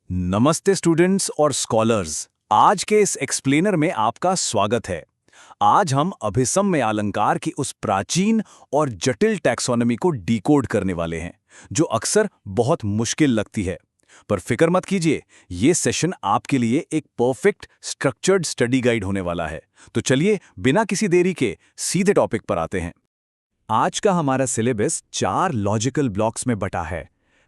नमस्ते स्टूडेंट्स और स्कॉलर्स। आज के इस एक्सप्लेनर में आपका स्वागत है। आज हम अभिसम्य अलंकार की उस प्राचीन और जटिल टैक्सोनॉमी को डिकोड करने वाले हैं जो अक्सर बहुत मुश्किल लगती है। पर फिक्र मत कीजिए, ये सेशन आपके लिए एक परफेक्ट स्ट्रक्चर्ड स्टडी गाइड होने वाला है। तो चलिए बिना किसी देरी के सीधे टॉपिक पर आते हैं। आज का हमारा सिलेबस 4 लॉजिकल ब्लॉक्स में बटा है।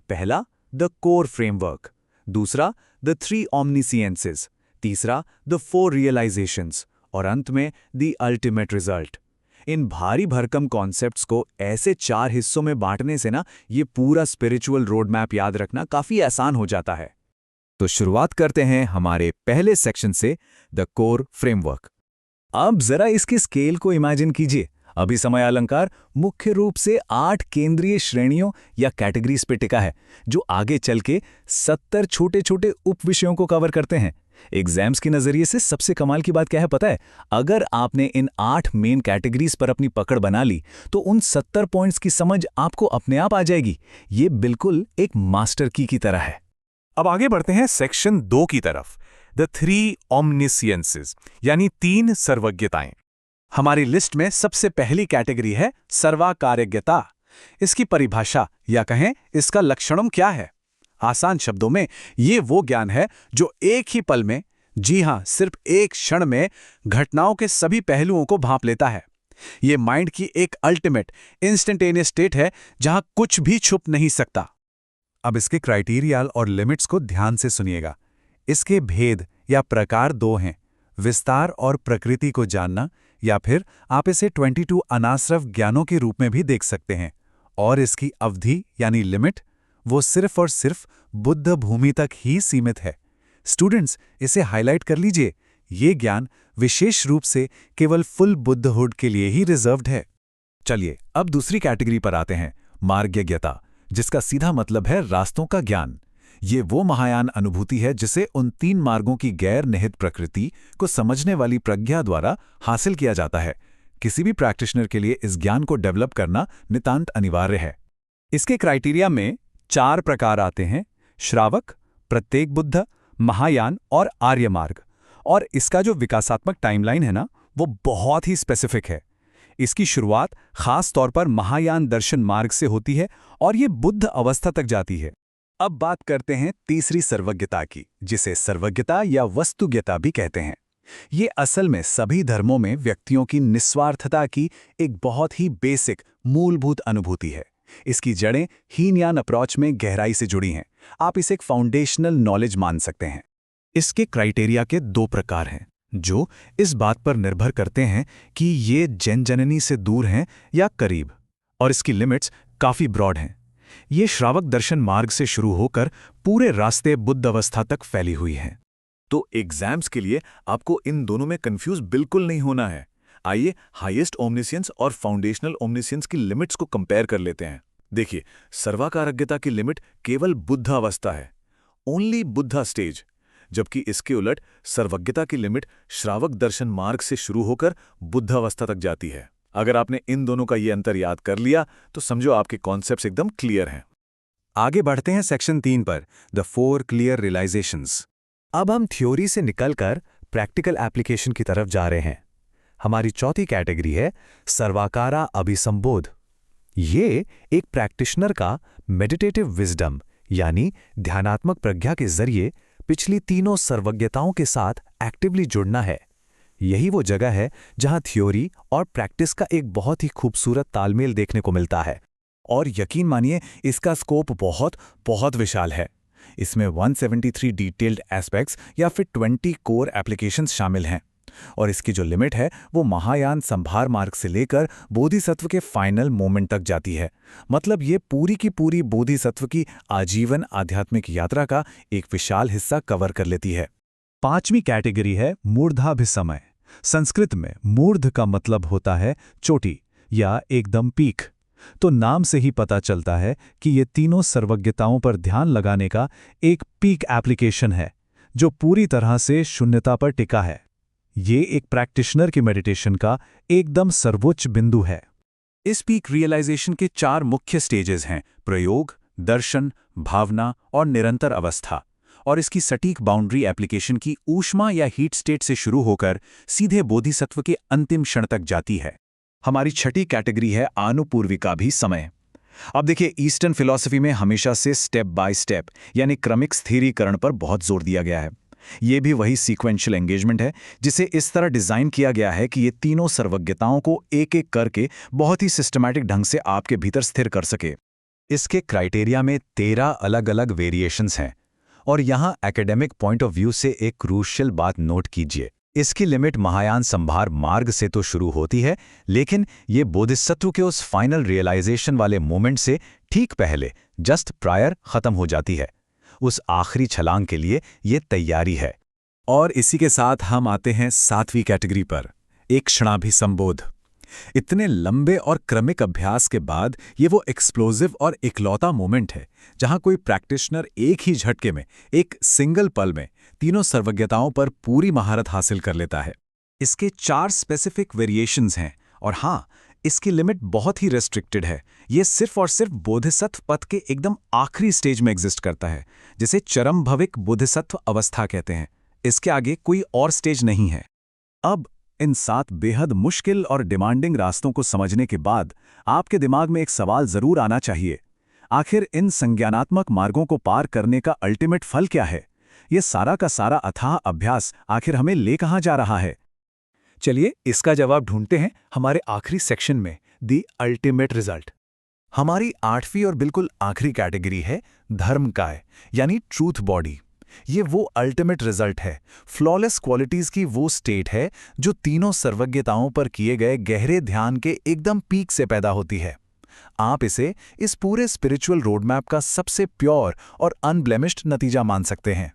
पहला, द कोर फ्रेमवर्क। दूसरा, द 3 ऑमनिसियंसेस। तीसरा, द 4 रियलाइजेशंस। और अंत में द अल्टीमेट रिजल्ट। इन भारी भरकम कॉन्सेप्ट्स को ऐसे 4 हिस्सों में बांटने से ये पूरा स्पिरिचुअल रोड मैप याद रखना काफी आसान हो जाता है। तो शुरुआत करते हैं हमारे पहले सेक्शन से, द कोर फ्रेमवर्क। अब जरा इसकी स्केल को इमेजिन कीजिए। अभिसमय अलंकार मुख्य रूप से 8 केंद्रीय श्रेणियों या कैटेगरीज पे टिका है, जो आगे चल के 70 छोटे छोटे उप विषयों को कवर करते हैं। एग्जाम्स के नजरिए से सबसे कमाल की बात क्या है पता है? अगर आपने इन 8 मेन कैटेगरीज पर अपनी पकड़ बना ली तो उन 70 पॉइंट्स की समझ आपको अपने आप आ जाएगी। ये बिल्कुल एक मास्टर की तरह है। अब आगे बढ़ते हैं सेक्शन 2 की तरफ, द 3 ऑमनिसियंसेस, यानी 3 सर्वज्ञताएं। हमारी लिस्ट में सबसे पहली कैटेगरी है सर्वकार्यज्ञता। इसकी परिभाषा या कहें इसका लक्षणम क्या है? आसान शब्दों में ये वो ज्ञान है जो एक ही पल में, जी हां, सिर्फ एक क्षण में घटनाओं के सभी पहलुओं को भांप लेता है। ये माइंड की एक अल्टीमेट इंस्टेंटेनियस स्टेट है जहां कुछ भी छुप नहीं सकता। अब इसके क्राइटेरिया और लिमिट्स को ध्यान से सुनिएगा। इसके भेद या प्रकार 2 हैं, विस्तार और प्रकृति को जानना, या फिर आप इसे 22 अनाश्रव ज्ञानों के रूप में भी देख सकते हैं। और इसकी अवधि यानी लिमिट, वो सिर्फ और सिर्फ बुद्ध भूमि तक ही सीमित है। स्टूडेंट्स, इसे हाईलाइट कर लीजिए। ये ज्ञान विशेष रूप से केवल फुल बुद्धहुड के लिए ही रिजर्व्ड है। चलिए अब दूसरी कैटेगरी पर आते हैं, मार्गज्ञता, जिसका सीधा मतलब है रास्तों का ज्ञान। ये वो महायान अनुभूति है जिसे उन 3 मार्गों की गैर निहित प्रकृति को समझने वाली प्रज्ञा द्वारा हासिल किया जाता है। किसी भी प्रैक्टिशनर के लिए इस ज्ञान को डेवलप करना नितांत अनिवार्य है। इसके क्राइटेरिया में 4 प्रकार आते हैं, श्रावक, प्रत्येक बुद्ध, महायान और आर्य मार्ग। और इसका जो विकासात्मक टाइमलाइन है वो बहुत ही स्पेसिफिक है। इसकी शुरुआत खास तौर पर महायान दर्शन मार्ग से होती है और ये बुद्ध अवस्था तक जाती है। अब बात करते हैं तीसरी सर्वज्ञता की, जिसे सर्वज्ञता या वस्तुज्ञता भी कहते हैं। ये असल में सभी धर्मों में व्यक्तियों की निस्वार्थता की एक बहुत ही बेसिक मूलभूत अनुभूति है। इसकी जड़ें हीनयान अप्रोच में गहराई से जुड़ी हैं। आप इसे एक फाउंडेशनल नॉलेज मान सकते हैं। इसके क्राइटेरिया के 2 प्रकार हैं, जो इस बात पर निर्भर करते हैं कि ये जन जननी से दूर हैं या करीब, और इसकी लिमिट्स काफ़ी ब्रॉड हैं। ये श्रावक दर्शन मार्ग से शुरू होकर पूरे रास्ते बुद्ध अवस्था तक फैली हुई हैं। तो एग्जाम्स के लिए आपको इन दोनों में कंफ्यूज बिल्कुल नहीं होना है। आइए हाईएस्ट ओमनिसियंस और फाउंडेशनल ओमनिसियंस की लिमिट्स को कंपेयर कर लेते हैं। देखिए, सर्वकार्यज्ञता की लिमिट केवल बुद्ध अवस्था है, ओनली बुद्धा स्टेज, जबकि इसके उलट सर्वज्ञता की लिमिट श्रावक दर्शन मार्ग से शुरू होकर बुद्ध अवस्था तक जाती है। अगर आपने इन दोनों का ये अंतर याद कर लिया तो समझो आपके कॉन्सेप्ट्स एकदम क्लियर हैं। आगे बढ़ते हैं सेक्शन 3 पर, द 4 क्लियर रियलाइजेशंस। अब हम थ्योरी से निकलकर प्रैक्टिकल एप्लीकेशन की तरफ जा रहे हैं। हमारी चौथी कैटेगरी है सर्वाकारा अभिसंबोध। ये एक प्रैक्टिशनर का मेडिटेटिव विजडम यानी ध्यानात्मक प्रज्ञा के जरिए पिछली तीनों सर्वज्ञताओं के साथ एक्टिवली जुड़ना है। यही वो जगह है जहां थ्योरी और प्रैक्टिस का एक बहुत ही खूबसूरत तालमेल देखने को मिलता है। और यकीन मानिए, इसका स्कोप बहुत बहुत विशाल है। इसमें 173 डिटेल्ड एस्पेक्ट्स या फिर 20 कोर एप्लीकेशंस शामिल हैं। और इसकी जो लिमिट है वो महायान संभार मार्ग से लेकर बोधिसत्व के फाइनल मोमेंट तक जाती है। मतलब ये पूरी की पूरी बोधिसत्व की आजीवन आध्यात्मिक यात्रा का एक विशाल हिस्सा कवर कर लेती है। 5वीं कैटेगरी है मूर्धाभिसमय। संस्कृत में मूर्ध का मतलब होता है चोटी या एकदम पीक। तो नाम से ही पता चलता है कि ये तीनों सर्वज्ञताओं पर ध्यान लगाने का एक पीक एप्लीकेशन है जो पूरी तरह से शून्यता पर टिका है। ये एक प्रैक्टिशनर की मेडिटेशन का एकदम सर्वोच्च बिंदु है। इस पीक रियलाइजेशन के 4 मुख्य स्टेजेस हैं, प्रयोग, दर्शन, भावना और निरंतर अवस्था। और इसकी सटीक बाउंड्री एप्लीकेशन की ऊष्मा या हीट स्टेट से शुरू होकर सीधे बोधिसत्व के अंतिम क्षण तक जाती है। हमारी छठी कैटेगरी है आनुपूर्विका भी समय। अब देखिए, ईस्टर्न फिलॉसफी में हमेशा से स्टेप बाय स्टेप यानी क्रमिक स्थिरीकरण पर बहुत जोर दिया गया है। ये भी वही सीक्वेंशियल एंगेजमेंट है जिसे इस तरह डिजाइन किया गया है कि ये तीनों सर्वज्ञताओं को एक एक करके बहुत ही सिस्टमैटिक ढंग से आपके भीतर स्थिर कर सके। इसके क्राइटेरिया में 13 अलग अलग वेरिएशंस हैं और यहाँ एकेडमिक पॉइंट ऑफ व्यू से एक क्रूशियल बात नोट कीजिए। इसकी लिमिट महायान संभार मार्ग से तो शुरू होती है, लेकिन ये बोधिसत्व के उस फाइनल रियलाइजेशन वाले मोमेंट से ठीक पहले, जस्ट प्रायर, खत्म हो जाती है। उस आखिरी छलांग के लिए ये तैयारी है। और इसी के साथ हम आते हैं 7वीं कैटेगरी पर, एक क्षणाभिसंबोध। इतने लंबे और क्रमिक अभ्यास के बाद ये वो एक्सप्लोसिव और इकलौता मोमेंट है जहां कोई प्रैक्टिशनर एक ही झटके में, एक सिंगल पल में तीनों सर्वज्ञताओं पर पूरी महारत हासिल कर लेता है। इसके 4 स्पेसिफिक वेरिएशंस हैं और हाँ, इसकी लिमिट बहुत ही रेस्ट्रिक्टेड है। ये सिर्फ और सिर्फ बोधिसत्व पथ के एकदम आखिरी स्टेज में एग्जिस्ट करता है, जिसे चरम भविक बोधिसत्व अवस्था कहते हैं। इसके आगे कोई और स्टेज नहीं है। अब इन 7 बेहद मुश्किल और डिमांडिंग रास्तों को समझने के बाद आपके दिमाग में एक सवाल जरूर आना चाहिए, आखिर इन संज्ञानात्मक मार्गों को पार करने का अल्टीमेट फल क्या है? ये सारा का सारा अथाह अभ्यास आखिर हमें ले कहाँ जा रहा है? चलिए इसका जवाब ढूंढते हैं हमारे आखिरी सेक्शन में, दी अल्टीमेट रिजल्ट। हमारी 8वीं और बिल्कुल आखिरी कैटेगरी है धर्मकाय, यानी ट्रूथ बॉडी। ये वो अल्टीमेट रिजल्ट है, फ्लॉलेस क्वालिटीज की वो स्टेट है जो तीनों सर्वज्ञताओं पर किए गए गहरे ध्यान के एकदम पीक से पैदा होती है। आप इसे इस पूरे स्पिरिचुअल रोडमैप का सबसे प्योर और अनब्लेमिश्ड नतीजा मान सकते हैं।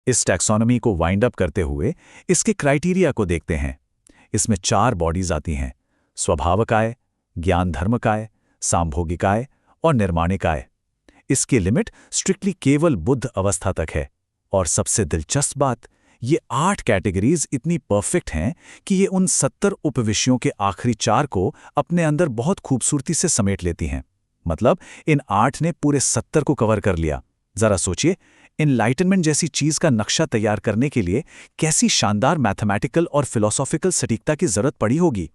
इस टैक्सोनॉमी को वाइंड अप करते हुए इसके क्राइटेरिया को देखते हैं। इसमें 4 बॉडीज आती हैं: स्वभावकाय, ज्ञान धर्मकाय, सांभोगिकाय और निर्माणिकाय। इसकी लिमिट स्ट्रिक्टली केवल बुद्ध अवस्था तक है। और सबसे दिलचस्प बात, ये 8 कैटेगरीज इतनी परफेक्ट हैं कि ये उन 70 उपविषयों के आखिरी 4 को अपने अंदर बहुत खूबसूरती से समेट लेती हैं। मतलब इन 8 ने पूरे 70 को कवर कर लिया। जरा सोचिए, एनलाइटनमेंट जैसी चीज का नक्शा तैयार करने के लिए कैसी शानदार मैथमेटिकल और फिलोसॉफिकल सटीकता की जरूरत पड़ी होगी।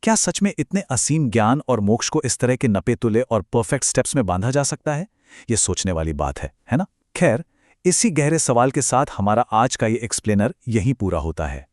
क्या सच में इतने असीम ज्ञान और मोक्ष को इस तरह के नपे तुले और परफेक्ट स्टेप्स में बांधा जा सकता है? ये सोचने वाली बात है ना? खैर, इसी गहरे सवाल के साथ हमारा आज का ये एक्सप्लेनर यहीं पूरा होता है।